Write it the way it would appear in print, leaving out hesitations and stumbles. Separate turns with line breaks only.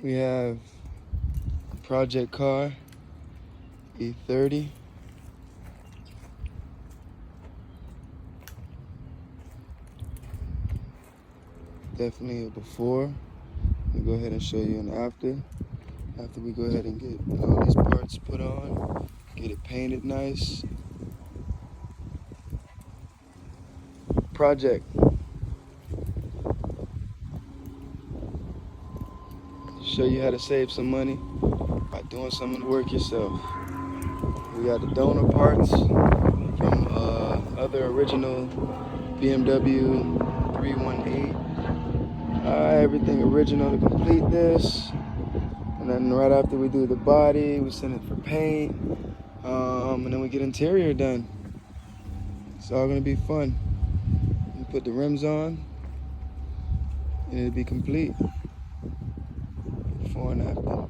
We have project car, E30. Definitely a before. We'll go ahead and show you an after. After we go ahead and get all these parts put on, get it painted nice. Project. Show you how to save some money by doing some of the work yourself. We got the donor parts from other original BMW 318. Everything original to complete this. And then right after we do the body, we send it for paint. And then we get interior done. It's all gonna be fun. We put the rims on and it'll be complete. Before and after.